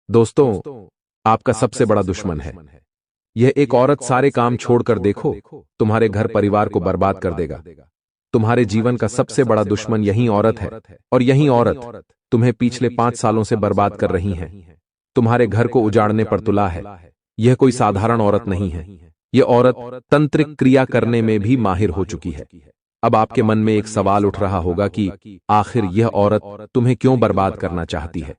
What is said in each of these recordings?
दोस्तों, आपका सबसे बड़ा दुश्मन है यह एक औरत। सारे काम छोड़कर देखो, तुम्हारे घर परिवार को बर्बाद कर देगा। तुम्हारे जीवन का सबसे बड़ा दुश्मन यही औरत है, और यही औरत तुम्हें पिछले 5 सालों से बर्बाद कर रही है। तुम्हारे घर को उजाड़ने पर तुला है। यह कोई साधारण औरत नहीं है। यह औरत तंत्रिक क्रिया करने में भी माहिर हो चुकी है। अब आपके मन में एक सवाल उठ रहा होगा कि आखिर यह औरत तुम्हें क्यों बर्बाद करना चाहती है,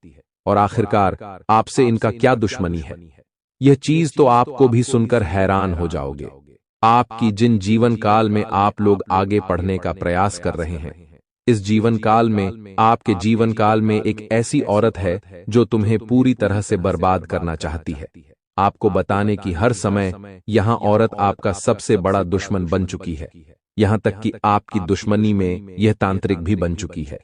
और आखिरकार आपसे इनका क्या दुश्मनी है। यह चीज तो आपको भी सुनकर हैरान हो जाओगे। आपकी जिन जीवन काल में आप लोग आगे बढ़ने का प्रयास कर रहे हैं, इस जीवन काल में आपके जीवन काल में एक ऐसी औरत है जो तुम्हें पूरी तरह से बर्बाद करना चाहती है। आपको बताने की हर समय यहां औरत आपका सबसे बड़ा दुश्मन बन चुकी है। यहां तक कि आपकी दुश्मनी में यह तांत्रिक भी बन चुकी है।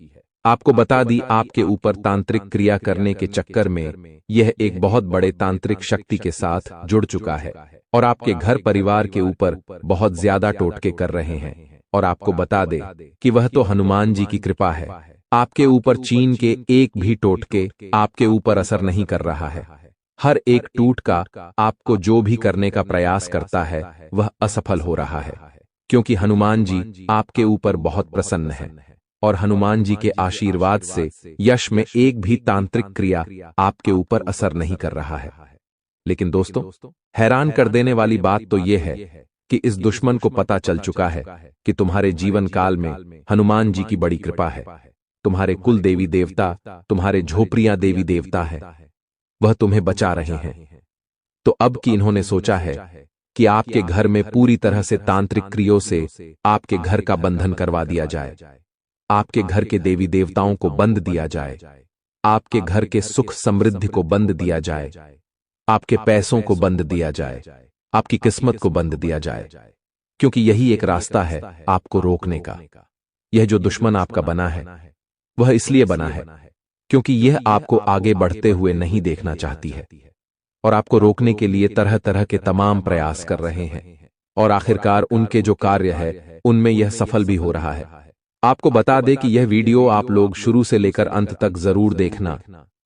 आपको बता दी, आपके ऊपर तांत्रिक क्रिया करने के चक्कर में यह एक बहुत बड़े तांत्रिक शक्ति के साथ जुड़ चुका है, और आपके घर परिवार के ऊपर बहुत ज्यादा टोटके कर रहे हैं। और आपको बता दे कि वह तो हनुमान जी की कृपा है। आपके ऊपर चीन के एक भी टोटके आपके ऊपर असर नहीं कर रहा है। हर एक टूटका आपको जो भी करने का प्रयास करता है वह असफल हो रहा है, क्योंकि हनुमान जी आपके ऊपर बहुत प्रसन्न है, और हनुमान जी के आशीर्वाद से यश में एक भी तांत्रिक क्रिया आपके ऊपर असर नहीं कर रहा है। लेकिन दोस्तों, हैरान कर देने वाली बात तो यह है कि इस दुश्मन को पता चल चुका है कि तुम्हारे जीवन काल में हनुमान जी की बड़ी कृपा है। तुम्हारे कुल देवी देवता, तुम्हारे झोपड़ियां देवी देवता है, वह तुम्हें बचा रहे हैं। तो अब कि इन्होंने सोचा है कि आपके घर में पूरी तरह से तांत्रिक क्रियों से आपके घर का बंधन करवा दिया जाए, आपके घर के देवी देवताओं को बंद दिया जाए, आपके घर के सुख समृद्धि को बंद दिया जाए, आपके पैसों को बंद दिया जाए, आपकी किस्मत को बंद दिया जाए, क्योंकि यही एक रास्ता है आपको रोकने का। यह जो दुश्मन आपका बना है वह इसलिए बना है क्योंकि यह आपको आगे बढ़ते हुए नहीं देखना चाहती है, और आपको रोकने के लिए तरह तरह के तमाम प्रयास कर रहे हैं, और आखिरकार उनके जो कार्य है उनमें यह सफल भी हो रहा है। आपको बता दें कि यह वीडियो आप लोग शुरू से लेकर अंत तक जरूर देखना,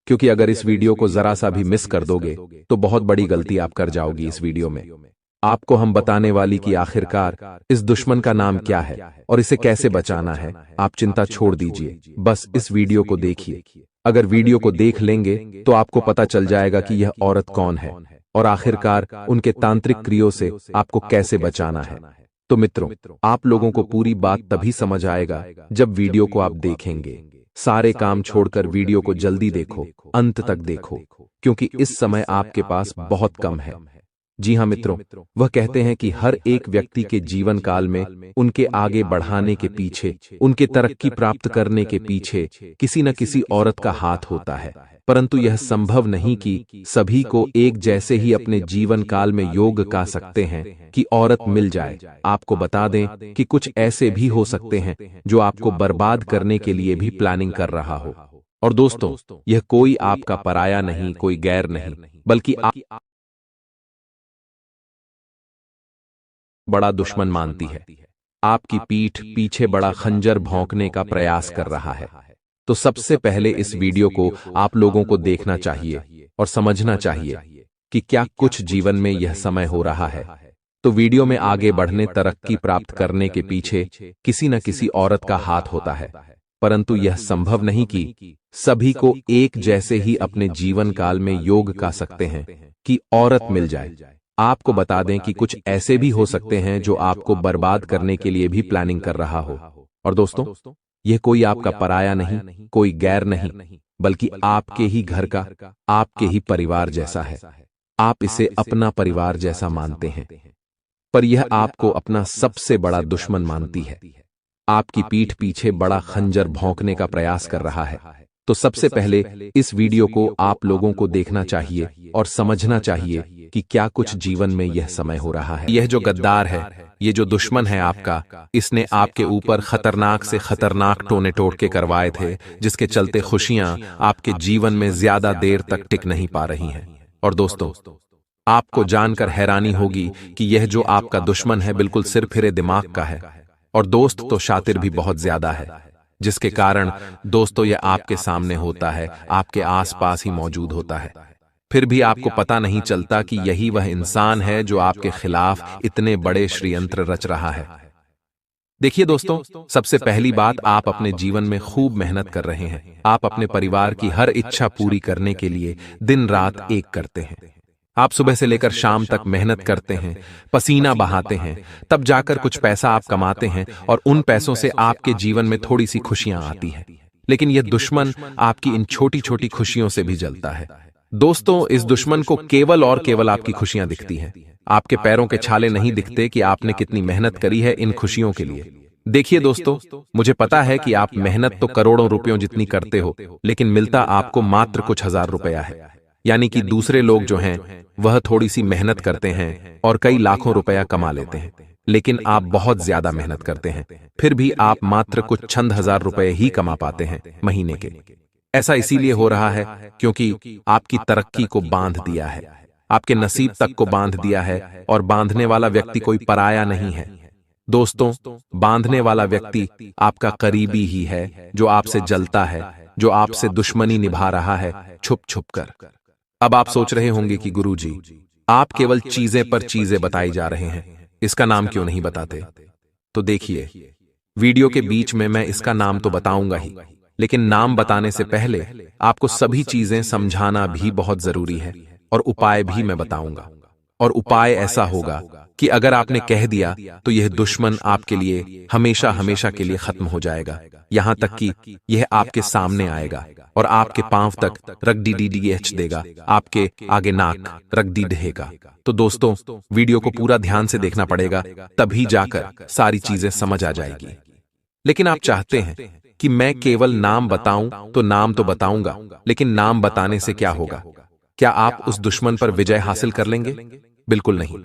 क्योंकि अगर इस वीडियो को जरा सा भी मिस कर दोगे तो बहुत बड़ी गलती आप कर जाओगी। इस वीडियो में आपको हम बताने वाली कि आखिरकार इस दुश्मन का नाम क्या है और इसे कैसे बचाना है। आप चिंता छोड़ दीजिए, बस इस वीडियो को देखिए। अगर वीडियो को देख लेंगे तो आपको पता चल जाएगा कि यह औरत कौन है, और आखिरकार उनके तांत्रिक क्रियों से आपको कैसे बचाना है। तो मित्रों, आप लोगों को पूरी बात तभी समझ आएगा जब वीडियो को आप देखेंगे। सारे काम छोड़कर वीडियो को जल्दी देखो, अंत तक देखो, क्योंकि इस समय आपके पास बहुत कम है। जी हाँ मित्रों, वह कहते हैं कि हर एक व्यक्ति के जीवन काल में उनके आगे बढ़ाने के पीछे, उनके तरक्की प्राप्त करने के पीछे किसी न किसी औरत का हाथ होता है, परंतु यह संभव नहीं कि सभी को एक जैसे ही अपने जीवन काल में योग का सकते हैं कि औरत मिल जाए। आपको बता दें कि कुछ ऐसे भी हो सकते हैं जो आपको बर्बाद करने के लिए भी प्लानिंग कर रहा हो। और दोस्तों, यह कोई आपका पराया नहीं, कोई गैर नहीं, बल्कि बड़ा दुश्मन मानती है। आपकी पीठ पीछे बड़ा खंजर भौंकने का प्रयास कर रहा है। तो सबसे पहले इस वीडियो को आप लोगों को देखना चाहिए और समझना चाहिए कि क्या कुछ जीवन में यह समय हो रहा है। तो वीडियो में आगे बढ़ने, तरक्की प्राप्त करने के पीछे किसी न किसी औरत का हाथ होता है, परंतु यह संभव नहीं कि सभी को एक जैसे ही अपने जीवन काल में योग का सकते हैं कि औरत मिल जाए। आपको बता दें कि कुछ ऐसे भी हो सकते हैं जो आपको बर्बाद करने के लिए भी प्लानिंग कर रहा हो। और दोस्तों, यह कोई आपका पराया नहीं, कोई गैर नहीं, बल्कि आपके ही घर का, आपके ही परिवार जैसा है। आप इसे अपना परिवार जैसा मानते हैं, पर यह आपको अपना सबसे बड़ा दुश्मन मानती है। आपकी पीठ पीछे बड़ा खंजर भौंकने का प्रयास कर रहा है। तो सबसे पहले इस वीडियो को आप लोगों को देखना चाहिए और समझना चाहिए कि क्या कुछ जीवन में यह समय हो रहा है। यह जो गद्दार है, ये जो दुश्मन है आपका, इसने आपके ऊपर खतरनाक से खतरनाक टोने टोटके करवाए थे, जिसके चलते खुशियां आपके जीवन में ज्यादा देर तक टिक नहीं पा रही हैं। और दोस्तों, आपको जानकर हैरानी होगी कि यह जो आपका दुश्मन है बिल्कुल सिरफिरे दिमाग का है, और दोस्त तो शातिर भी बहुत ज्यादा है, जिसके कारण दोस्तों यह आपके सामने होता है, आपके आसपास ही मौजूद होता है। फिर भी आपको पता नहीं चलता कि यही वह इंसान है जो आपके खिलाफ इतने बड़े षड्यंत्र रच रहा है। देखिए दोस्तों, सबसे पहली बात, आप अपने जीवन में खूब मेहनत कर रहे हैं। आप अपने परिवार की हर इच्छा पूरी करने के लिए दिन रात एक करते हैं। आप सुबह से लेकर शाम तक मेहनत करते हैं, पसीना बहाते हैं, तब जाकर कुछ पैसा आप कमाते हैं और उन पैसों से आपके जीवन में थोड़ी सी खुशियां आती हैं। लेकिन यह दुश्मन आपकी इन छोटी छोटी खुशियों से भी जलता है। दोस्तों, इस दुश्मन को केवल और केवल आपकी खुशियां दिखती हैं। आपके पैरों के छाले नहीं दिखते कि आपने कितनी मेहनत करी है इन खुशियों के लिए। देखिए दोस्तों, मुझे पता है कि आप मेहनत तो करोड़ों रुपयों जितनी करते हो, लेकिन मिलता आपको मात्र कुछ हजार रुपया है। यानी कि दूसरे लोग जो हैं वह थोड़ी सी मेहनत करते हैं और कई लाखों रुपया कमा लेते हैं, लेकिन आप बहुत ज्यादा मेहनत करते हैं, फिर भी आप मात्र कुछ चंद हजार रुपए ही कमा पाते हैं महीने के। ऐसा इसीलिए हो रहा है क्योंकि आपकी तरक्की को बांध दिया है, आपके नसीब तक को बांध दिया है, और बांधने वाला व्यक्ति कोई पराया नहीं है। दोस्तों, बांधने वाला व्यक्ति आपका करीबी ही है, जो आपसे जलता है, जो आपसे दुश्मनी निभा रहा है छुप छुप कर। अब आप सोच रहे होंगे कि गुरुजी, आप केवल चीजें पर चीजें बताई जा रहे हैं, इसका नाम क्यों नहीं बताते? तो देखिए, वीडियो के बीच में मैं इसका नाम तो बताऊंगा ही, लेकिन नाम बताने से पहले आपको सभी चीजें समझाना भी बहुत जरूरी है, और उपाय भी मैं बताऊंगा। और उपाय ऐसा होगा कि अगर आपने कह दिया तो यह दुश्मन आपके लिए हमेशा हमेशा के लिए खत्म हो जाएगा, यहां तक कि यह आपके सामने आएगा और आपके पांव तक रगडीडीडीएच देगा, आपके आगे नाक रगडी ढहेगा। तो दोस्तों, वीडियो को पूरा ध्यान से देखना पड़ेगा, तभी जाकर सारी चीजें समझ आ जाएगी। लेकिन आप चाहते हैं कि मैं केवल नाम बताऊं, तो नाम तो बताऊंगा, लेकिन नाम बताने से क्या होगा? क्या आप उस दुश्मन पर विजय हासिल कर लेंगे? बिल्कुल नहीं।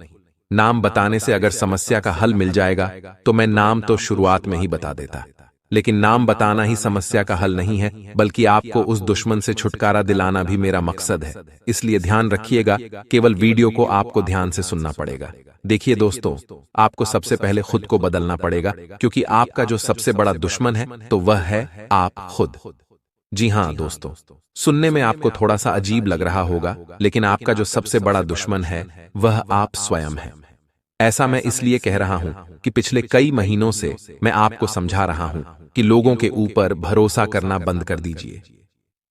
नाम बताने से अगर समस्या का हल मिल जाएगा तो मैं नाम तो शुरुआत में ही बता देता, लेकिन नाम बताना ही समस्या का हल नहीं है, बल्कि आपको उस दुश्मन से छुटकारा दिलाना भी मेरा मकसद है। इसलिए ध्यान रखिएगा, केवल वीडियो को आपको ध्यान से सुनना पड़ेगा। देखिए दोस्तों, आपको सबसे पहले खुद को बदलना पड़ेगा, क्योंकि आपका जो सबसे बड़ा दुश्मन है तो वह है आप खुद। जी हां दोस्तों, सुनने में आपको थोड़ा सा अजीब लग रहा होगा, लेकिन आपका जो सबसे बड़ा दुश्मन है वह आप स्वयं है। ऐसा मैं इसलिए कह रहा हूं कि पिछले कई महीनों से मैं आपको समझा रहा हूं कि लोगों के ऊपर भरोसा करना बंद कर दीजिए।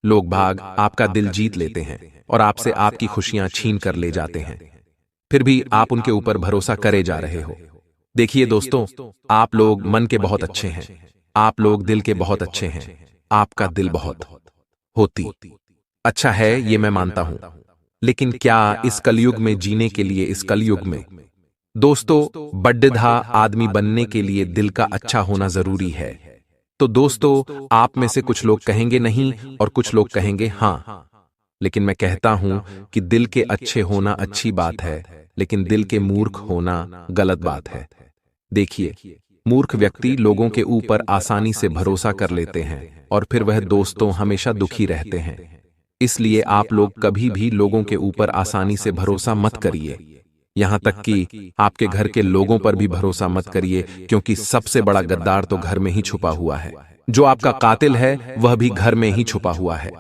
लोग भाग आपका दिल जीत लेते हैं और आपसे आपकी खुशियां छीन कर ले जाते हैं, फिर भी आप उनके ऊपर भरोसा करे जा रहे हो। देखिए दोस्तों, आप लोग मन के बहुत अच्छे हैं, आप लोग दिल के बहुत अच्छे हैं, आपका दिल बहुत होती अच्छा है, ये मैं मानता हूं, लेकिन क्या इस कलयुग में जीने के लिए, इस कलयुग में दोस्तों बड्ढा आदमी बनने के लिए दिल का अच्छा होना जरूरी है? तो दोस्तों, आप में से कुछ लोग कहेंगे नहीं और कुछ लोग कहेंगे हां, लेकिन मैं कहता हूं कि दिल के अच्छे होना अच्छी बात है, लेकिन दिल के मूर्ख होना गलत बात है। देखिए, मूर्ख व्यक्ति लोगों के ऊपर आसानी से भरोसा कर लेते हैं और फिर वह दोस्तों हमेशा दुखी रहते हैं। इसलिए आप लोग कभी भी लोगों के ऊपर आसानी से भरोसा मत करिए, यहां तक कि आपके घर के लोगों पर भी भरोसा मत करिए, क्योंकि सबसे बड़ा गद्दार तो घर में ही छुपा हुआ है। जो आपका कातिल है वह भी घर में ही छुपा हुआ है।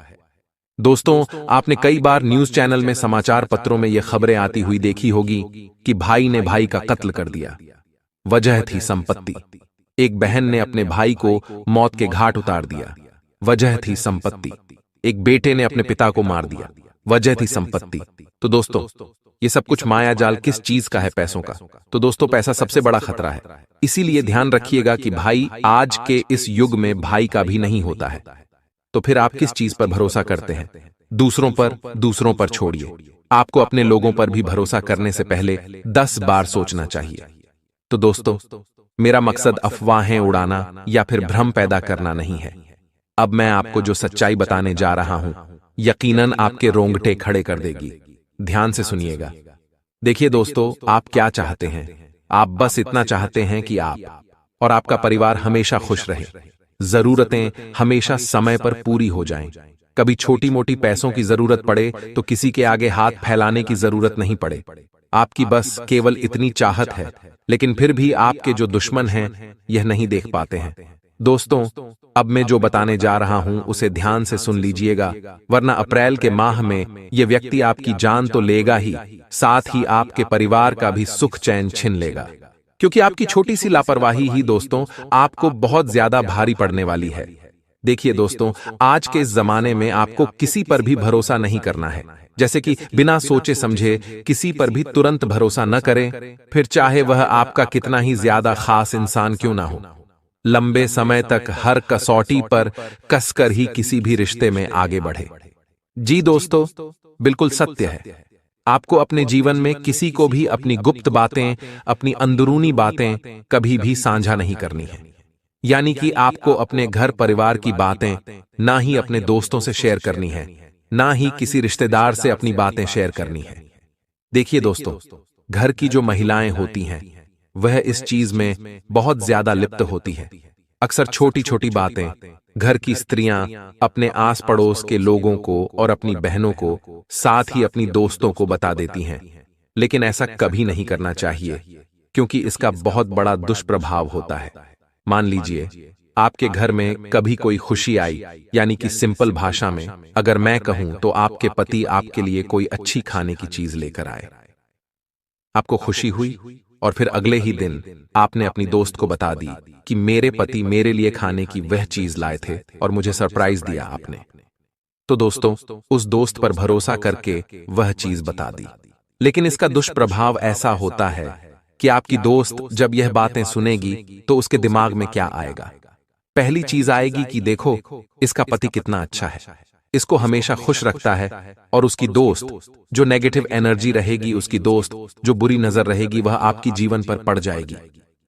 दोस्तों, आपने कई बार न्यूज चैनल में, समाचार पत्रों में यह खबरें आती हुई देखी होगी कि भाई ने भाई का कत्ल कर दिया, वजह थी संपत्ति। एक बहन ने अपने भाई को मौत के घाट उतार दिया, वजह थी संपत्ति। एक बेटे ने अपने पिता को मार दिया, वजह थी संपत्ति। तो दोस्तों, ये सब कुछ माया जाल किस चीज का है? पैसों का। तो दोस्तों, पैसा सबसे बड़ा खतरा है। इसीलिए ध्यान रखिएगा कि भाई आज के इस युग में भाई का भी नहीं होता है। तो फिर आप किस चीज पर भरोसा करते हैं? दूसरों पर। दूसरों पर छोड़िए, आपको अपने लोगों पर भी भरोसा करने से पहले 10 बार सोचना चाहिए। तो दोस्तों, मेरा मकसद अफवाहें उड़ाना या फिर भ्रम पैदा करना नहीं है। अब मैं आपको जो सच्चाई बताने जा रहा हूं, यकीनन आपके रोंगटे खड़े कर देगी। ध्यान से सुनिएगा। देखिए दोस्तों, आप क्या चाहते हैं? आप बस इतना चाहते हैं कि आप और आपका परिवार हमेशा खुश रहे, जरूरतें हमेशा समय पर पूरी हो जाएं, कभी छोटी मोटी पैसों की जरूरत पड़े तो किसी के आगे हाथ फैलाने की जरूरत नहीं पड़े। आपकी बस केवल इतनी चाहत है, लेकिन फिर भी आपके जो दुश्मन हैं यह नहीं देख पाते हैं। दोस्तों, अब मैं जो बताने जा रहा हूं उसे ध्यान से सुन लीजिएगा, वरना अप्रैल के माह में यह व्यक्ति आपकी जान तो लेगा ही, साथ ही आपके परिवार का भी सुख चैन छीन लेगा। क्योंकि आपकी छोटी सी लापरवाही ही दोस्तों आपको बहुत ज्यादा भारी पड़ने वाली है। देखिए दोस्तों, आज के इस जमाने में आपको किसी पर भी भरोसा नहीं करना है। जैसे कि बिना सोचे समझे किसी पर भी तुरंत भरोसा न करें, फिर चाहे वह आपका कितना ही ज्यादा खास इंसान क्यों ना हो। लंबे समय तक हर कसौटी पर कसकर ही किसी भी रिश्ते में आगे बढ़े। जी दोस्तों, बिल्कुल सत्य है। आपको अपने जीवन में किसी को भी अपनी गुप्त बातें, अपनी अंदरूनी बातें कभी भी साझा नहीं करनी है। यानी कि आपको अपने घर परिवार की बातें ना ही अपने दोस्तों से शेयर करनी है, ना ही किसी रिश्तेदार से अपनी बातें शेयर करनी है। देखिए दोस्तों, घर की जो महिलाएं होती हैं वह इस चीज में बहुत ज्यादा लिप्त होती है। अक्सर छोटी छोटी बातें घर की स्त्रियां अपने आस पड़ोस के लोगों को और अपनी बहनों को, साथ ही अपनी दोस्तों को बता देती हैं। लेकिन ऐसा कभी नहीं करना चाहिए, क्योंकि इसका बहुत बड़ा दुष्प्रभाव होता है। मान लीजिए आपके घर में कभी कोई खुशी आई, यानी कि सिंपल भाषा में अगर मैं कहूं तो आपके पति आपके लिए कोई अच्छी खाने की चीज लेकर आए। आपको खुशी हुई और फिर अगले ही दिन आपने अपनी दोस्त को बता दी कि मेरे पति मेरे लिए खाने की वह चीज लाए थे और मुझे सरप्राइज दिया आपने। तो दोस्तों, उस दोस्त पर भरोसा करके वह चीज बता दी। लेकिन इसका दुष्प्रभाव ऐसा होता है कि आपकी दोस्त जब यह बातें सुनेगी तो उसके दिमाग में क्या आएगा? पहली चीज आएगी कि देखो इसका पति कितना अच्छा है, इसको हमेशा खुश रखता है। और उसकी दोस्त जो नेगेटिव एनर्जी रहेगी, उसकी दोस्त जो बुरी नजर रहेगी, वह आपकी जीवन पर पड़ जाएगी।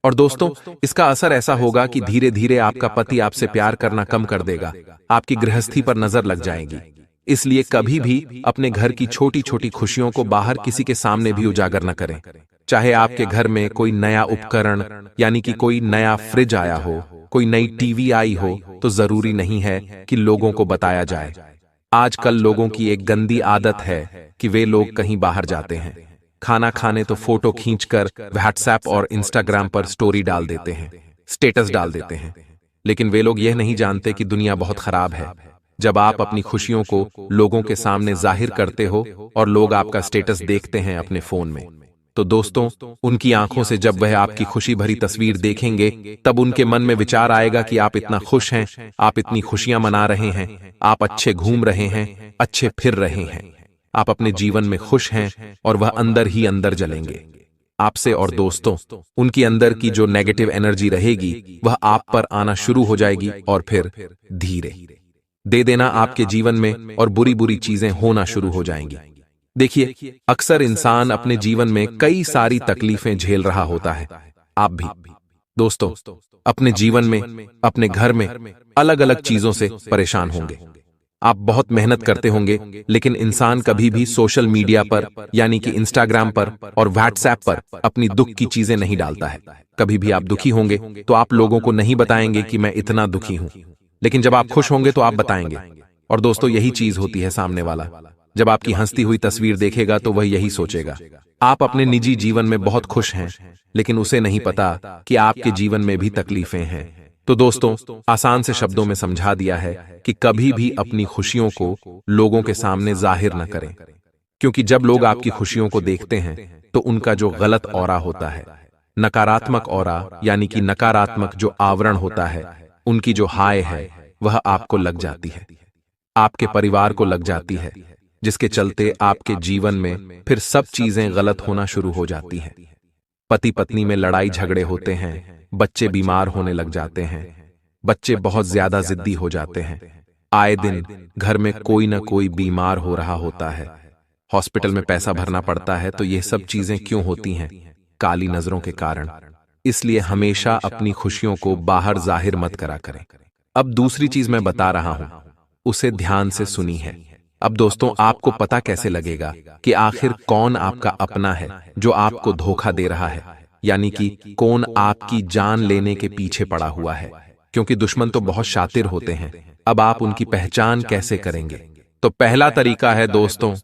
और दोस्तों, इसका असर ऐसा होगा कि धीरे धीरे आपका पति आपसे प्यार करना कम कर देगा, आपकी गृहस्थी पर नजर लग जाएगी। इसलिए कभी भी अपने घर की छोटी छोटी खुशियों को बाहर किसी के सामने भी उजागर न करें। चाहे आपके घर में कोई नया उपकरण, यानी कि कोई नया फ्रिज आया हो, कोई नई टीवी आई हो, तो जरूरी नहीं है कि लोगों को बताया जाए। आजकल लोगों की एक गंदी आदत है कि वे लोग कहीं बाहर जाते हैं, खाना खाने तो फोटो खींचकर व्हाट्सएप और इंस्टाग्राम पर स्टोरी डाल देते हैं, स्टेटस डाल देते हैं। लेकिन वे लोग यह नहीं जानते कि दुनिया बहुत खराब है। जब आप अपनी खुशियों को लोगों के सामने जाहिर करते हो और लोग आपका स्टेटस देखते हैं अपने फोन में, तो दोस्तों, उनकी आंखों से जब वह आपकी खुशी भरी तस्वीर देखेंगे, तब उनके मन में विचार आएगा कि आप इतना खुश हैं, आप इतनी खुशियां मना रहे हैं, आप अच्छे घूम रहे हैं, अच्छे फिर रहे हैं, आप अपने जीवन में खुश हैं, और वह अंदर ही अंदर जलेंगे आपसे। और दोस्तों, उनकी अंदर की जो नेगेटिव एनर्जी रहेगी वह आप पर आना शुरू हो जाएगी और फिर धीरे दे देना आपके जीवन में और बुरी बुरी चीजें होना शुरू हो जाएंगी। देखिए, अक्सर इंसान अपने जीवन में कई सारी तकलीफें झेल रहा होता है। आप भी दोस्तों अपने जीवन में, अपने घर में अलग अलग चीजों से परेशान होंगे। आप बहुत मेहनत करते होंगे, लेकिन इंसान कभी भी सोशल मीडिया पर, यानी कि इंस्टाग्राम पर और व्हाट्सएप पर अपनी दुख की चीजें नहीं डालता है। कभी भी आप दुखी होंगे तो आप लोगों को नहीं बताएंगे कि मैं इतना दुखी हूं, लेकिन जब आप खुश होंगे तो आप बताएंगे। और दोस्तों, यही चीज होती है, सामने वाला जब आपकी हंसती हुई तस्वीर देखेगा तो वह यही सोचेगा, आप अपने निजी जीवन में बहुत खुश हैं, लेकिन उसे नहीं पता कि आपके जीवन में भी तकलीफें हैं। तो दोस्तों, आसान से शब्दों में समझा दिया है कि कभी भी अपनी खुशियों को लोगों के सामने जाहिर न करें, क्योंकि जब लोग आपकी खुशियों को देखते हैं तो उनका जो गलत ऑरा होता है, नकारात्मक ऑरा, यानी कि नकारात्मक जो आवरण होता है, उनकी जो हाय है वह आपको लग जाती है, आपके परिवार को लग जाती है, जिसके चलते आपके जीवन में फिर सब चीजें गलत होना शुरू हो जाती हैं। पति पत्नी में लड़ाई झगड़े होते हैं, बच्चे बीमार होने लग जाते हैं, बच्चे बहुत ज्यादा जिद्दी हो जाते हैं, आए दिन घर में कोई ना कोई बीमार हो रहा होता है, हॉस्पिटल में पैसा भरना पड़ता है। तो ये सब चीजें क्यों होती हैं? काली नजरों के कारण। इसलिए हमेशा अपनी खुशियों को बाहर जाहिर मत करा करें। अब दूसरी चीज मैं बता रहा हूं, उसे ध्यान से सुनी है। अब दोस्तों, आपको पता कैसे लगेगा कि आखिर कौन आपका अपना है जो आपको धोखा दे रहा है, यानी कि कौन आपकी जान लेने के पीछे पड़ा हुआ है? क्योंकि दुश्मन तो बहुत शातिर होते हैं। अब आप उनकी पहचान कैसे करेंगे? तो पहला तरीका है दोस्तों,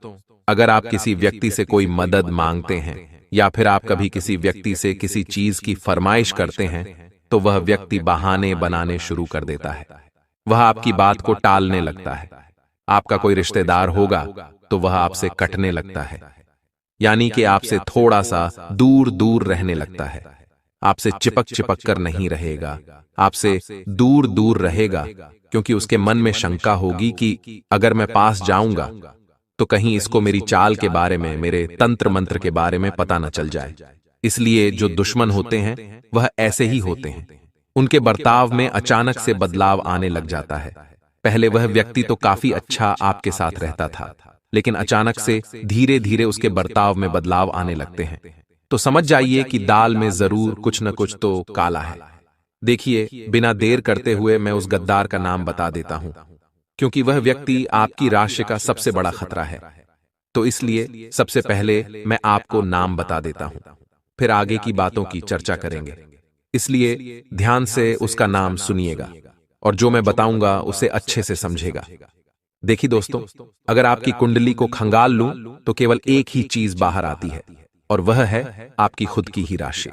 अगर आप किसी व्यक्ति से कोई मदद मांगते हैं या फिर आप कभी किसी व्यक्ति से किसी चीज की फरमाइश करते हैं, तो वह व्यक्ति बहाने बनाने शुरू कर देता है। वह आपकी बात को टालने लगता है। आपका कोई रिश्तेदार होगा तो वह आपसे कटने लगता है, यानी कि आपसे थोड़ा सा दूर दूर रहने लगता है। आपसे चिपक चिपक कर नहीं रहेगा, आपसे दूर दूर रहेगा, क्योंकि उसके मन में शंका होगी कि अगर मैं पास जाऊंगा तो कहीं इसको मेरी चाल के बारे में, मेरे तंत्र मंत्र के बारे में पता न चल जाए। इसलिए जो दुश्मन होते हैं वह ऐसे ही होते हैं। उनके बर्ताव में अचानक से बदलाव आने लग जाता है। पहले वह व्यक्ति तो काफी अच्छा आपके साथ रहता था, लेकिन अचानक से धीरे धीरे उसके बर्ताव में बदलाव आने लगते हैं। तो समझ जाइए कि दाल में जरूर कुछ न कुछ तो काला है। देखिए, बिना देर करते हुए मैं उस गद्दार का नाम बता देता हूं, क्योंकि वह व्यक्ति आपकी राशि का सबसे बड़ा खतरा है। तो इसलिए सबसे पहले मैं आपको नाम बता देता हूं, फिर आगे की बातों की चर्चा करेंगे। इसलिए ध्यान से उसका नाम सुनिएगा और जो मैं बताऊंगा उसे अच्छे से समझेगा। देखिए दोस्तों, अगर आपकी कुंडली को खंगाल लूं तो केवल एक ही चीज बाहर आती है, और वह है आपकी खुद की ही राशि।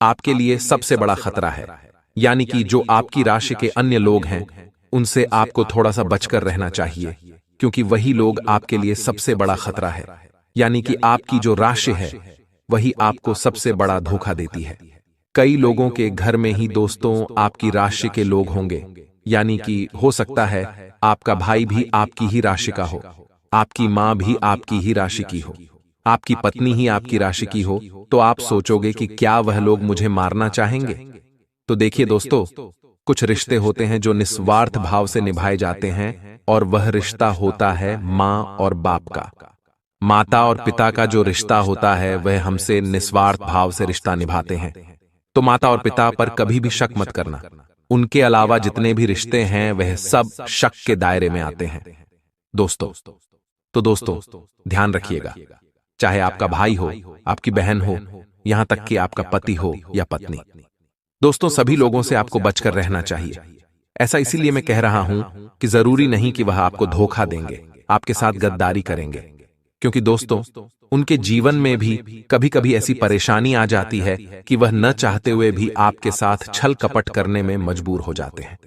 आपके लिए सबसे बड़ा खतरा है, यानी कि जो आपकी राशि के अन्य लोग हैं उनसे आपको थोड़ा सा बचकर रहना चाहिए, क्योंकि वही लोग आपके लिए सबसे बड़ा खतरा है। यानी कि आपकी जो राशि है वही आपको सबसे बड़ा धोखा देती है। कई लोगों के घर में ही दोस्तों आपकी राशि के लोग होंगे, यानी कि हो सकता है आपका भाई भी आपकी ही राशि का हो, आपकी मां भी आपकी ही राशि की हो, आपकी पत्नी ही आपकी राशि की हो। तो आप सोचोगे कि क्या वह लोग मुझे मारना चाहेंगे? तो देखिए दोस्तों, कुछ रिश्ते होते हैं जो निस्वार्थ भाव से निभाए जाते हैं, और वह रिश्ता होता है मां और बाप का। माता और पिता का जो रिश्ता होता है वह हमसे निस्वार्थ भाव से रिश्ता निभाते हैं। तो माता और पिता पर कभी भी शक मत करना। उनके अलावा जितने भी रिश्ते हैं वह सब शक के दायरे में आते हैं दोस्तों। तो दोस्तों, ध्यान रखिएगा, चाहे आपका भाई हो, आपकी बहन हो, यहां तक कि आपका पति हो या पत्नी। दोस्तों, सभी लोगों से आपको बचकर रहना चाहिए। ऐसा इसीलिए मैं कह रहा हूं कि जरूरी नहीं कि वह आपको धोखा देंगे, आपके साथ गद्दारी करेंगे, क्योंकि दोस्तों उनके जीवन में भी कभी कभी ऐसी परेशानी आ जाती है कि वह न चाहते हुए भी आपके साथ छल कपट करने में मजबूर हो जाते हैं।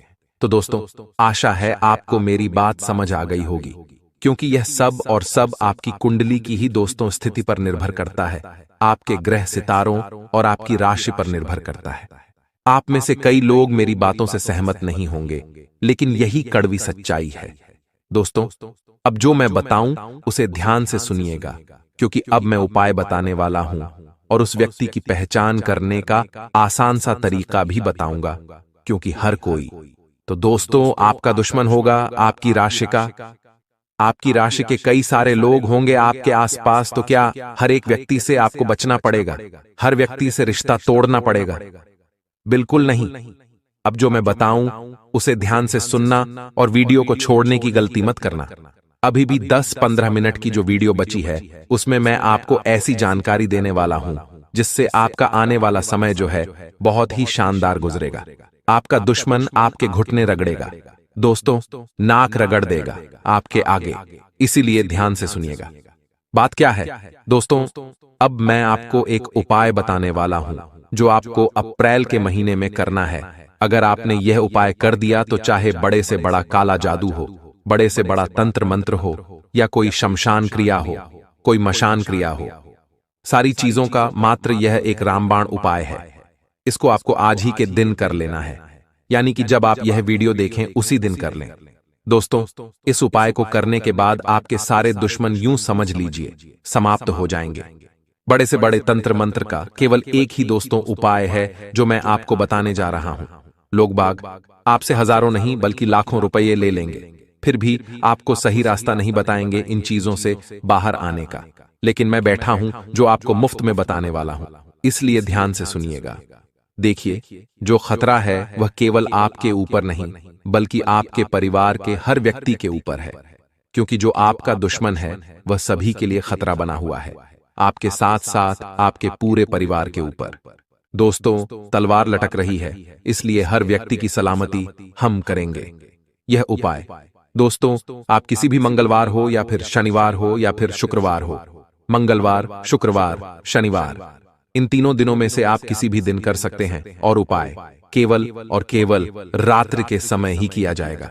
तो दोस्तों, आशा है आपको मेरी बात समझ आ गई होगी, क्योंकि यह सब और सब आपकी कुंडली की ही दोस्तों स्थिति पर निर्भर करता है, आपके ग्रह सितारों और आपकी राशि पर निर्भर करता है। आप में से कई लोग मेरी बातों से सहमत नहीं होंगे, लेकिन यही कड़वी सच्चाई है। दोस्तों, अब जो मैं बताऊं उसे ध्यान से सुनिएगा, क्योंकि अब मैं उपाय बताने वाला हूं और उस व्यक्ति की पहचान करने का आसान सा तरीका भी बताऊंगा, क्योंकि हर कोई तो दोस्तों आपका दुश्मन होगा आपकी राशि का। आपकी राशि के कई सारे लोग होंगे आपके आसपास, तो क्या हर एक व्यक्ति से आपको बचना पड़ेगा? हर व्यक्ति से रिश्ता तोड़ना पड़ेगा? बिल्कुल नहीं। अब जो मैं बताऊं उसे ध्यान से सुनना और वीडियो को छोड़ने की गलती मत करना। अभी भी 10-15 मिनट की जो वीडियो बची है उसमें मैं आपको ऐसी जानकारी देने वाला हूं जिससे आपका आने वाला समय जो है बहुत ही शानदार गुजरेगा। आपका दुश्मन आपके घुटने रगड़ेगा दोस्तों, नाक रगड़ देगा आपके आगे, इसीलिए ध्यान से सुनिएगा। बात क्या है दोस्तों? अब मैं आपको एक उपाय बताने वाला हूं जो आपको अप्रैल के महीने में करना है। अगर आपने यह उपाय कर दिया तो चाहे बड़े से बड़ा काला जादू हो, बड़े से बड़ा तंत्र मंत्र हो, या कोई शमशान क्रिया हो, कोई मशान क्रिया हो, सारी चीजों का मात्र यह एक रामबाण उपाय है। इसको आपको आज ही के दिन कर लेना है, यानी कि जब आप यह वीडियो देखें उसी दिन कर लें। दोस्तों, इस उपाय को करने के बाद आपके सारे दुश्मन यूं समझ लीजिए समाप्त हो जाएंगे। बड़े से बड़े तंत्र मंत्र का केवल एक ही दोस्तों उपाय है जो मैं आपको बताने जा रहा हूं। लोग बाग आपसे हजारों नहीं बल्कि लाखों रुपये ले लेंगे, फिर भी आपको सही रास्ता नहीं बताएंगे इन चीजों से बाहर आने का। लेकिन मैं बैठा हूं जो आपको मुफ्त में बताने वाला हूं, इसलिए ध्यान से सुनिएगा। देखिए, जो खतरा है वह केवल आपके ऊपर नहीं बल्कि आपके परिवार के हर व्यक्ति के ऊपर है, क्योंकि जो आपका दुश्मन है वह सभी के लिए खतरा बना हुआ है, आपके साथ साथ आपके पूरे परिवार के ऊपर। दोस्तों, तलवार लटक रही है, इसलिए हर व्यक्ति की सलामती हम करेंगे। यह उपाय दोस्तों आप किसी भी मंगलवार हो या फिर शनिवार हो या फिर शुक्रवार हो, मंगलवार, शुक्रवार, शनिवार, इन तीनों दिनों में से आप किसी भी दिन कर सकते हैं और उपाय केवल और केवल रात्रि के समय ही किया जाएगा।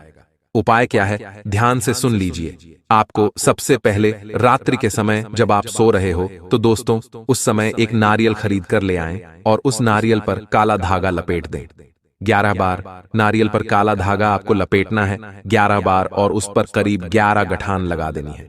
उपाय क्या है, ध्यान से सुन लीजिए। आपको सबसे पहले रात्रि के समय जब आप सो रहे हो तो दोस्तों उस समय एक नारियल खरीद कर ले आएं और उस नारियल पर काला धागा लपेट दें। 11 बार नारियल पर काला धागा आपको लपेटना है, 11 बार, और उस पर करीब 11 गठान लगा देनी है।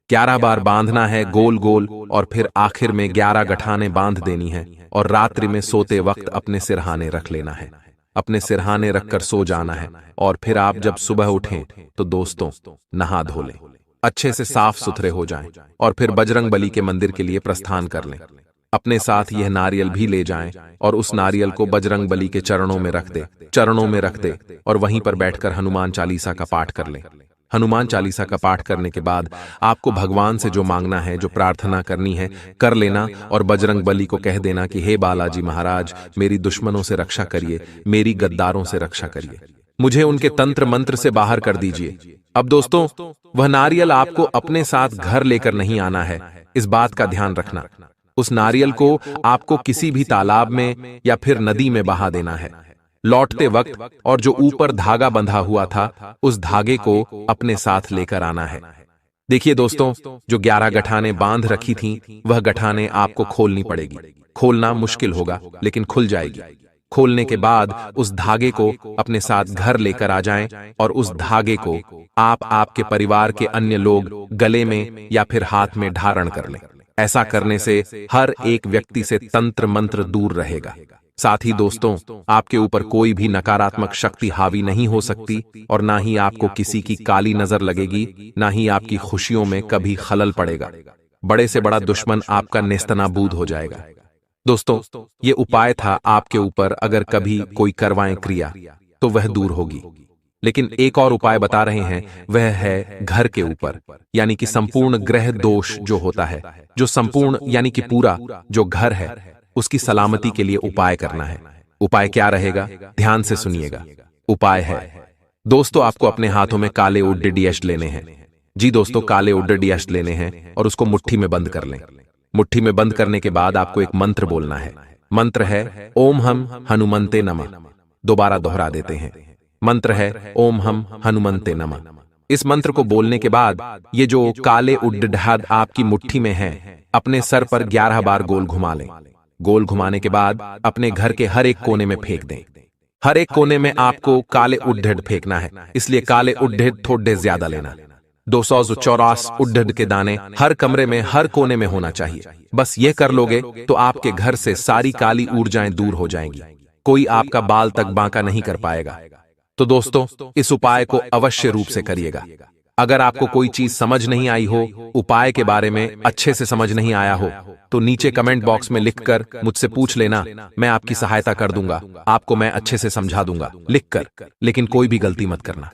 11 बार बांधना है गोल गोल, और फिर आखिर में 11 गठाने बांध देनी है और रात्रि में सोते वक्त अपने सिरहाने रख लेना है। अपने सिरहाने रखकर सो जाना है और फिर आप जब सुबह उठें तो दोस्तों नहा धो लें, अच्छे से साफ सुथरे हो जाएं और फिर बजरंग बली के मंदिर के लिए प्रस्थान कर लें। अपने साथ यह नारियल भी ले जाएं और उस नारियल को बजरंग बली के चरणों में रख दे और वहीं पर बैठकर हनुमान चालीसा का पाठ कर लें। हनुमान चालीसा का पाठ करने के बाद आपको भगवान से जो मांगना है, जो प्रार्थना करनी है, कर लेना और बजरंग बली को कह देना कि हे बालाजी महाराज, मेरी दुश्मनों से रक्षा करिए, मेरी गद्दारों से रक्षा करिए, मुझे उनके तंत्र मंत्र से बाहर कर दीजिए। अब दोस्तों वह नारियल आपको अपने साथ घर लेकर नहीं आना है, इस बात का ध्यान रखना। उस नारियल को आपको किसी भी तालाब में या फिर नदी में बहा देना है। लौटते वक्त और जो ऊपर धागा बंधा हुआ था उस धागे को अपने साथ लेकर आना है। देखिए दोस्तों, जो 11 गठाने बांध रखी थीं, वह गठाने आपको खोलनी पड़ेगी। खोलना मुश्किल होगा लेकिन खुल जाएगी। खोलने के बाद उस धागे को अपने साथ घर लेकर आ जाएं और उस धागे को आप आपके परिवार के अन्य लोग गले में या फिर हाथ में धारण कर लें। ऐसा करने से हर एक व्यक्ति से तंत्र मंत्र दूर रहेगा। साथ ही दोस्तों आपके ऊपर कोई भी नकारात्मक शक्ति हावी नहीं हो सकती और ना ही आपको किसी की काली नजर लगेगी, ना ही आपकी खुशियों में कभी खलल पड़ेगा। बड़े से बड़ा दुश्मन आपका नेस्तनाबूद हो जाएगा। दोस्तों ये उपाय था आपके ऊपर, अगर कभी कोई करवाएं क्रिया तो वह दूर होगी। लेकिन एक और उपाय बता रहे हैं, वह है घर के ऊपर, यानी कि संपूर्ण ग्रह दोष जो होता है, जो संपूर्ण यानी कि पूरा जो घर है उसकी सलामती के लिए उपाय करना है। उपाय क्या रहेगा, ध्यान से सुनिएगा। उपाय है दोस्तों, आपको अपने हाथों में काले उड्डीयष्ट लेने हैं। जी दोस्तों, काले उड्डीयष्ट लेने हैं और उसको मुट्ठी में बंद कर लें। मुट्ठी में बंद करने के बाद आपको एक मंत्र बोलना है। मंत्र है ओम हम हनुमंते नमः। दोबारा दोहरा देते हैं, मंत्र है ओम हम हनुमंते नमः। इस मंत्र को बोलने के बाद ये जो काले उड्डीयष्ट आपकी मुट्ठी में है, अपने सर पर 11 बार गोल घुमा लें। गोल घुमाने के बाद अपने घर के हर एक कोने में फेंक दें। हर एक कोने में आपको काले उड्डीयष्ट फेंकना है, इसलिए काले उड्डीयष्ट थोड़े ज्यादा लेना। 284 उड्डीयष्ट के दाने हर कमरे में, हर कोने में होना चाहिए। बस ये कर लोगे तो आपके घर से सारी काली ऊर्जाएं दूर हो जाएंगी, कोई आपका बाल तक बांका नहीं कर पाएगा। तो दोस्तों इस उपाय को अवश्य रूप से करिएगा। अगर आपको कोई चीज समझ नहीं आई हो, उपाय के बारे में अच्छे से समझ नहीं आया हो, तो नीचे कमेंट बॉक्स में लिखकर मुझसे पूछ लेना, मैं आपकी सहायता कर दूंगा, आपको मैं अच्छे से समझा दूंगा लिखकर। लेकिन कोई भी गलती मत करना।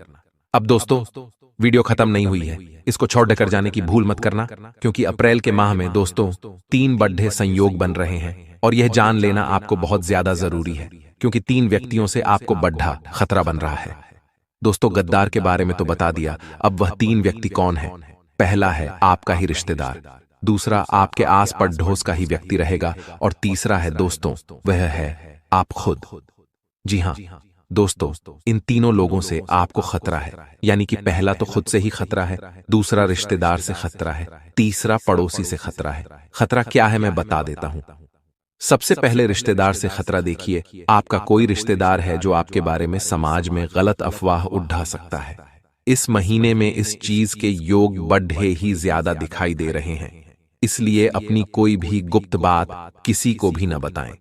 अब दोस्तों वीडियो खत्म नहीं हुई है, इसको छोड़कर जाने की भूल मत करना, क्योंकि अप्रैल के माह में दोस्तों 3 बड़े संयोग बन रहे हैं और यह जान लेना आपको बहुत ज्यादा जरूरी है, क्योंकि 3 व्यक्तियों से आपको बड़ा खतरा बन रहा है। दोस्तों गद्दार के बारे में तो बता दिया, अब वह 3 व्यक्ति कौन है? पहला है आपका ही रिश्तेदार, दूसरा आपके आस पड़ोस का ही व्यक्ति रहेगा और तीसरा है दोस्तों वह है आप खुद। जी हाँ दोस्तों, इन तीनों लोगों से आपको खतरा है, यानी कि पहला तो खुद से ही खतरा है, दूसरा रिश्तेदार से खतरा है, तीसरा पड़ोसी से खतरा है। खतरा क्या है मैं बता देता हूं। सबसे पहले रिश्तेदार से खतरा देखिए। आपका कोई रिश्तेदार है जो आपके बारे में समाज में गलत अफवाह उड़ा सकता है। इस महीने में इस चीज के योग बढ़े ही ज्यादा दिखाई दे रहे हैं, इसलिए अपनी कोई भी गुप्त बात किसी को भी न बताएं।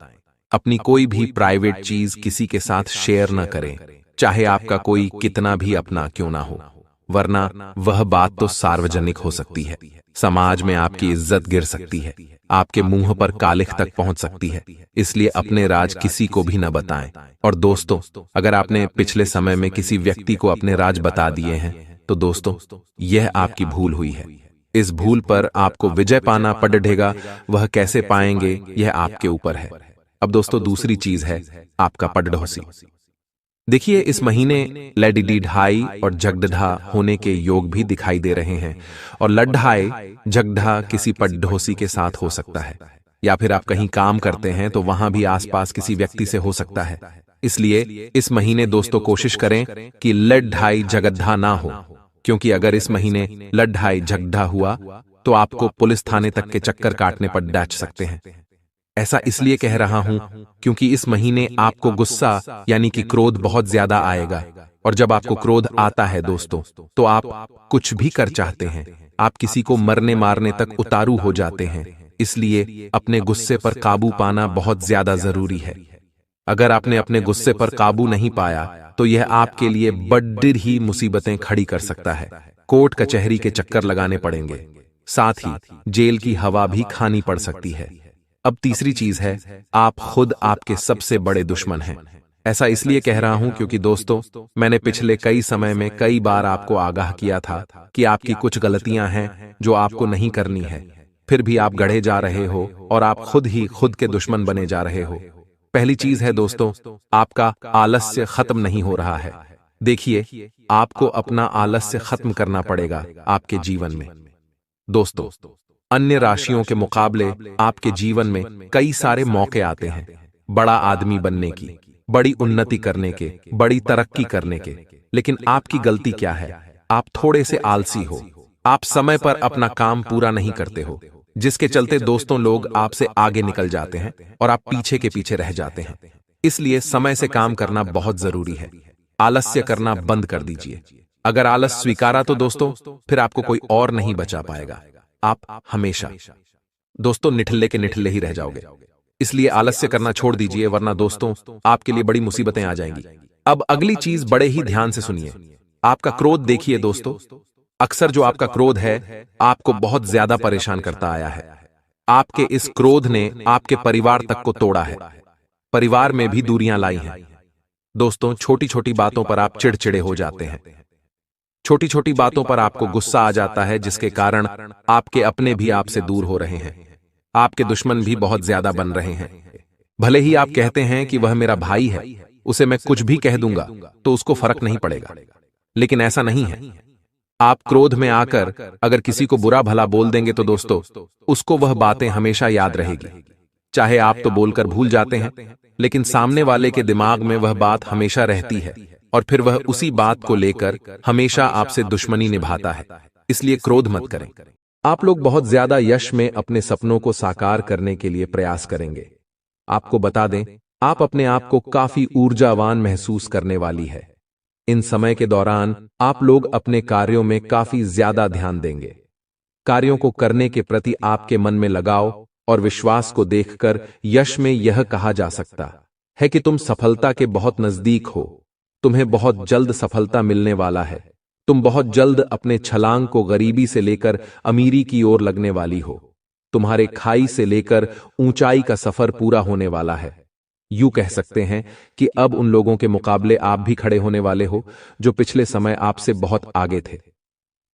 अपनी कोई भी प्राइवेट चीज किसी के साथ शेयर न करें, चाहे आपका कोई कितना भी अपना क्यों ना हो, वरना वह बात तो सार्वजनिक हो सकती है। समाज में आपकी इज्जत गिर सकती है, आपके मुंह पर कालिख तक पहुंच सकती है, इसलिए अपने राज किसी को भी न बताएं। और दोस्तों अगर आपने पिछले समय में किसी व्यक्ति को अपने राज बता दिए हैं तो दोस्तों यह आपकी भूल हुई है। इस भूल पर आपको विजय पाना पड़ेगा, वह कैसे पाएंगे यह आपके ऊपर है। अब दोस्तों दूसरी चीज है आपका पड़ोसी। देखिए इस महीने लड्ढाई और झगड़ा होने के योग भी दिखाई दे रहे हैं, और लड्ढाई झगड़ा किसी पड़ोसी के साथ हो सकता है। या फिर आप कहीं काम करते हैं तो वहां भी आसपास किसी व्यक्ति से हो सकता है। इसलिए इस महीने दोस्तों कोशिश करें कि लड़-ढाई झगड़ा ना हो, क्योंकि अगर इस महीने लड़-ढाई झगड़ा हुआ तो आपको पुलिस थाने तक के चक्कर काटने पर डांच सकते हैं। ऐसा इसलिए कह रहा हूं क्योंकि इस महीने आपको गुस्सा यानी कि क्रोध बहुत ज्यादा आएगा, और जब आपको क्रोध आता है दोस्तों तो आप कुछ भी कर चाहते हैं, आप किसी को मरने मारने तक उतारू हो जाते हैं। इसलिए अपने गुस्से पर काबू पाना बहुत ज्यादा जरूरी है। अगर आपने अपने गुस्से पर काबू नहीं पाया तो यह आपके लिए बड़ी ही मुसीबतें खड़ी कर सकता है। कोर्ट कचहरी के चक्कर लगाने पड़ेंगे, साथ ही जेल की हवा भी खानी पड़ सकती है। अब तीसरी चीज है, आप खुद आपके सबसे बड़े दुश्मन हैं। ऐसा इसलिए कह रहा हूं क्योंकि दोस्तों मैंने पिछले कई समय में कई बार आपको आगाह किया था कि आपकी कुछ गलतियां हैं जो आपको नहीं करनी है, फिर भी आप गढ़े जा रहे हो और आप खुद ही खुद के दुश्मन बने जा रहे हो। पहली चीज है दोस्तों, आपका आलस्य खत्म नहीं हो रहा है। देखिए, आपको अपना आलस्य खत्म करना पड़ेगा आपके जीवन में। दोस्तों, अन्य राशियों के मुकाबले आपके जीवन में कई सारे मौके आते हैं बड़ा आदमी बनने की, बड़ी उन्नति करने के, बड़ी तरक्की करने के। लेकिन आपकी गलती क्या है? आप थोड़े से आलसी हो। आप समय पर अपना काम पूरा नहीं करते हो, जिसके चलते दोस्तों लोग आपसे आगे निकल जाते हैं और आप पीछे के पीछे रह जाते हैं। इसलिए समय से काम करना बहुत जरूरी है। आलस्य करना बंद कर दीजिए। अगर आलस स्वीकारा तो दोस्तों फिर आपको कोई और नहीं बचा पाएगा। आप हमेशा दोस्तों निठल्ले के निठल्ले ही रह जाओगे। इसलिए आलस्य करना छोड़ दीजिए, वरना दोस्तों आपके लिए बड़ी मुसीबतें आ जाएंगी। अब अगली चीज बड़े ही ध्यान से सुनिए। आपका क्रोध देखिए दोस्तों, अक्सर जो आपका क्रोध है आपको बहुत ज्यादा परेशान करता आया है। आपके इस क्रोध ने आपके परिवार तक को तोड़ा है, परिवार में भी दूरियां लाई हैं। दोस्तों छोटी छोटी बातों पर आप चिड़चिड़े हो जाते हैं, छोटी छोटी बातों पर आपको गुस्सा आ जाता है, जिसके कारण आपके अपने भी आपसे दूर हो रहे हैं। आपके दुश्मन भी बहुत ज्यादा बन रहे हैं। भले ही आप कहते हैं कि वह मेरा भाई है, उसे मैं कुछ भी कह दूंगा तो उसको फर्क नहीं पड़ेगा, लेकिन ऐसा नहीं है। आप क्रोध में आकर अगर किसी को बुरा भला बोल देंगे तो दोस्तों उसको वह बातें हमेशा याद रहेगी। चाहे आप तो बोलकर भूल जाते हैं, लेकिन सामने वाले के दिमाग में वह बात हमेशा रहती है और फिर वह उसी बात को लेकर हमेशा आपसे दुश्मनी निभाता है। इसलिए क्रोध मत करें। आप लोग बहुत ज्यादा यश में अपने सपनों को साकार करने के लिए प्रयास करेंगे। आपको बता दें, आप अपने आप को काफी ऊर्जावान महसूस करने वाली है। इन समय के दौरान आप लोग अपने कार्यों में काफी ज्यादा ध्यान देंगे। कार्यों को करने के प्रति आपके मन में लगाव और विश्वास को देखकर यश में यह कहा जा सकता है कि तुम सफलता के बहुत नजदीक हो। तुम्हें बहुत जल्द सफलता मिलने वाला है। तुम बहुत जल्द अपने छलांग को गरीबी से लेकर अमीरी की ओर लगने वाली हो। तुम्हारे खाई से लेकर ऊंचाई का सफर पूरा होने वाला है। यूं कह सकते हैं कि अब उन लोगों के मुकाबले आप भी खड़े होने वाले हो जो पिछले समय आपसे बहुत आगे थे।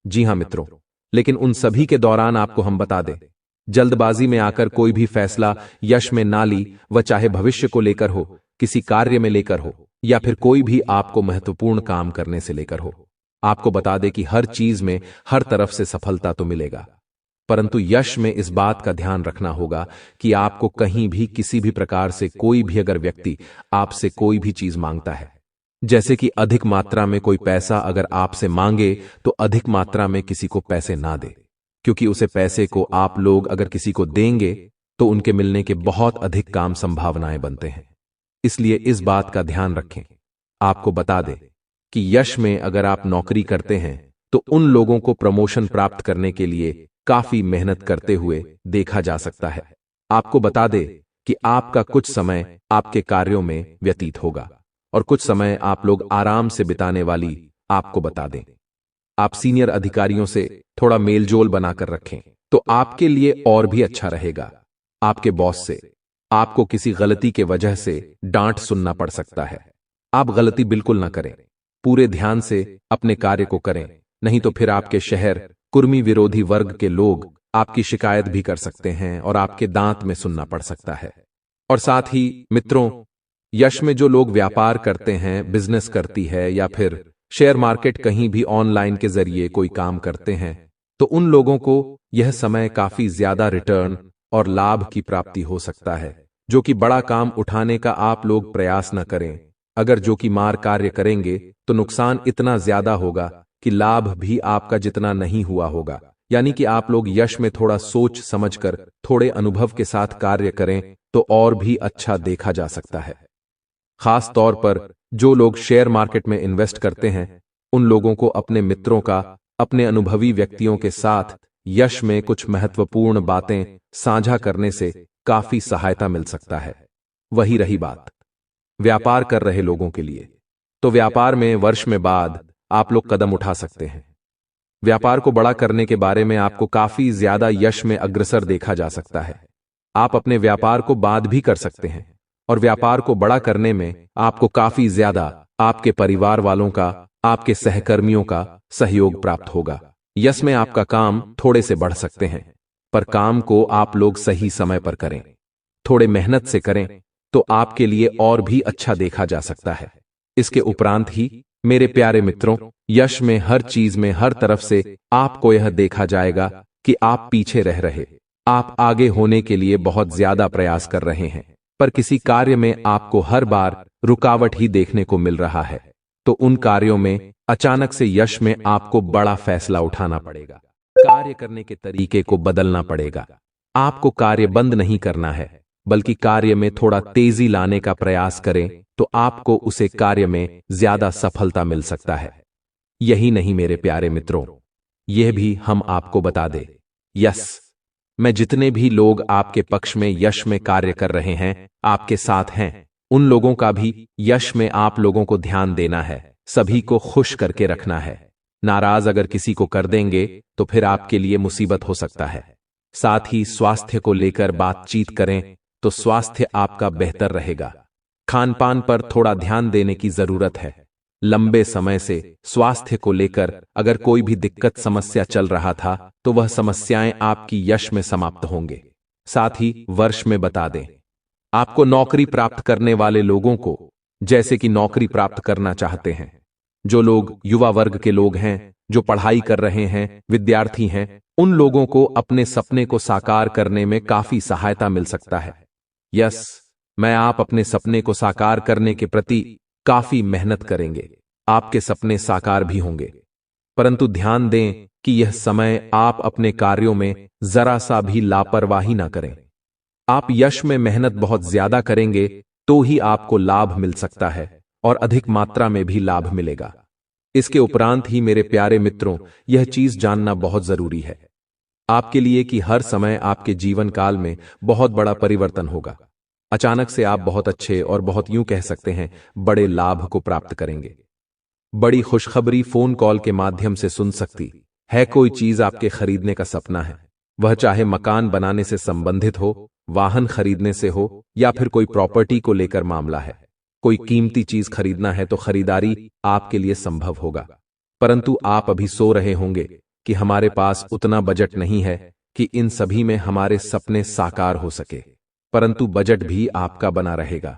जी हां मित्रों, लेकिन उन सभी के दौरान आपको हम बता दें, जल्दबाजी में आकर कोई भी फैसला यश में ना ली, वह चाहे भविष्य को लेकर हो, किसी कार्य में लेकर हो, या फिर कोई भी आपको महत्वपूर्ण काम करने से लेकर हो। आपको बता दें कि हर चीज में हर तरफ से सफलता तो मिलेगा, परंतु यश में इस बात का ध्यान रखना होगा कि आपको कहीं भी किसी भी प्रकार से कोई भी अगर व्यक्ति आपसे कोई भी चीज मांगता है, जैसे कि अधिक मात्रा में कोई पैसा अगर आपसे मांगे, तो अधिक मात्रा में किसी को पैसे ना दे, क्योंकि उसे पैसे को आप लोग अगर किसी को देंगे तो उनके मिलने के बहुत अधिक काम संभावनाएं बनते हैं। इसलिए इस बात का ध्यान रखें। आपको बता दें कि यश में अगर आप नौकरी करते हैं तो उन लोगों को प्रमोशन प्राप्त करने के लिए काफी मेहनत करते हुए देखा जा सकता है। आपको बता दें कि आपका कुछ समय आपके कार्यों में व्यतीत होगा और कुछ समय आप लोग आराम से बिताने वाली। आपको बता दें, आप सीनियर अधिकारियों से थोड़ा मेलजोल बनाकर रखें तो आपके लिए और भी अच्छा रहेगा। आपके बॉस से आपको किसी गलती के वजह से डांट सुनना पड़ सकता है। आप गलती बिल्कुल ना करें, पूरे ध्यान से अपने कार्य को करें, नहीं तो फिर आपके शहर कुर्मी विरोधी वर्ग के लोग आपकी शिकायत भी कर सकते हैं और आपके दांत में सुनना पड़ सकता है। और साथ ही मित्रों, यश में जो लोग व्यापार करते हैं, बिजनेस करती है, या फिर शेयर मार्केट कहीं भी ऑनलाइन के जरिए कोई काम करते हैं, तो उन लोगों को यह समय काफी ज्यादा रिटर्न और लाभ की प्राप्ति हो सकता है। जो कि बड़ा काम उठाने का आप लोग प्रयास न करें। अगर जो कि मार कार्य करेंगे तो नुकसान इतना ज्यादा होगा कि लाभ भी आपका जितना नहीं हुआ होगा। यानी कि आप लोग यश में थोड़ा सोच समझकर थोड़े अनुभव के साथ कार्य करें तो और भी अच्छा देखा जा सकता है। खास तौर पर जो लोग शेयर मार्केट में इन्वेस्ट करते हैं उन लोगों को अपने मित्रों का, अपने अनुभवी व्यक्तियों के साथ यश में कुछ महत्वपूर्ण बातें साझा करने से काफी सहायता मिल सकता है। वही रही बात व्यापार कर रहे लोगों के लिए, तो व्यापार में वर्ष में बाद आप लोग कदम उठा सकते हैं। व्यापार को बड़ा करने के बारे में आपको काफी ज्यादा यश में अग्रसर देखा जा सकता है। आप अपने व्यापार को बाद भी कर सकते हैं और व्यापार को बड़ा करने में आपको काफी ज्यादा आपके परिवार वालों का, आपके सहकर्मियों का सहयोग प्राप्त होगा। यश में आपका काम थोड़े से बढ़ सकते हैं, पर काम को आप लोग सही समय पर करें, थोड़े मेहनत से करें तो आपके लिए और भी अच्छा देखा जा सकता है। इसके उपरांत ही मेरे प्यारे मित्रों, यश में हर चीज में हर तरफ से आपको यह देखा जाएगा कि आप पीछे रह रहे, आप आगे होने के लिए बहुत ज्यादा प्रयास कर रहे हैं, पर किसी कार्य में आपको हर बार रुकावट ही देखने को मिल रहा है। तो उन कार्यों में अचानक से यश में आपको बड़ा फैसला उठाना पड़ेगा, कार्य करने के तरीके को बदलना पड़ेगा। आपको कार्य बंद नहीं करना है, बल्कि कार्य में थोड़ा तेजी लाने का प्रयास करें तो आपको उसे कार्य में ज्यादा सफलता मिल सकता है। यही नहीं मेरे प्यारे मित्रों, यह भी हम आपको बता दें, यस, मैं जितने भी लोग आपके पक्ष में यश में कार्य कर रहे हैं, आपके साथ हैं, उन लोगों का भी यश में आप लोगों को ध्यान देना है, सभी को खुश करके रखना है। नाराज अगर किसी को कर देंगे तो फिर आपके लिए मुसीबत हो सकता है। साथ ही स्वास्थ्य को लेकर बातचीत करें तो स्वास्थ्य आपका बेहतर रहेगा। खान पान पर थोड़ा ध्यान देने की जरूरत है। लंबे समय से स्वास्थ्य को लेकर अगर कोई भी दिक्कत समस्या चल रहा था तो वह समस्याएं आपकी यश में समाप्त होंगे। साथ ही वर्ष में बता दें, आपको नौकरी प्राप्त करने वाले लोगों को, जैसे कि नौकरी प्राप्त करना चाहते हैं, जो लोग युवा वर्ग के लोग हैं, जो पढ़ाई कर रहे हैं, विद्यार्थी हैं, उन लोगों को अपने सपने को साकार करने में काफी सहायता मिल सकता है। यस, मैं आप अपने सपने को साकार करने के प्रति काफी मेहनत करेंगे, आपके सपने साकार भी होंगे। परंतु ध्यान दें कि यह समय आप अपने कार्यों में जरा सा भी लापरवाही ना करें। आप यश में मेहनत बहुत ज्यादा करेंगे तो ही आपको लाभ मिल सकता है और अधिक मात्रा में भी लाभ मिलेगा। इसके उपरांत ही मेरे प्यारे मित्रों, यह चीज जानना बहुत जरूरी है आपके लिए कि हर समय आपके जीवन काल में बहुत बड़ा परिवर्तन होगा। अचानक से आप बहुत अच्छे और बहुत यूं कह सकते हैं बड़े लाभ को प्राप्त करेंगे। बड़ी खुशखबरी फोन कॉल के माध्यम से सुन सकती है। कोई चीज आपके खरीदने का सपना है, वह चाहे मकान बनाने से संबंधित हो, वाहन खरीदने से हो, या फिर कोई प्रॉपर्टी को लेकर मामला है। कोई कीमती चीज खरीदना है तो खरीदारी आपके लिए संभव होगा। परंतु आप अभी सो रहे होंगे कि हमारे पास उतना बजट नहीं है कि इन सभी में हमारे सपने साकार हो सके। परंतु बजट भी आपका बना रहेगा।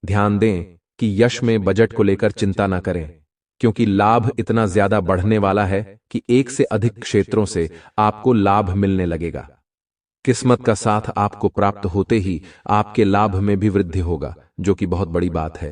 ध्यान दें कि यश में बजट को लेकर चिंता न करें, क्योंकि लाभ इतना ज्यादा बढ़ने वाला है कि एक से अधिक क्षेत्रों से आपको लाभ मिलने लगेगा। किस्मत का साथ आपको प्राप्त होते ही आपके लाभ में भी वृद्धि होगा, जो कि बहुत बड़ी बात है।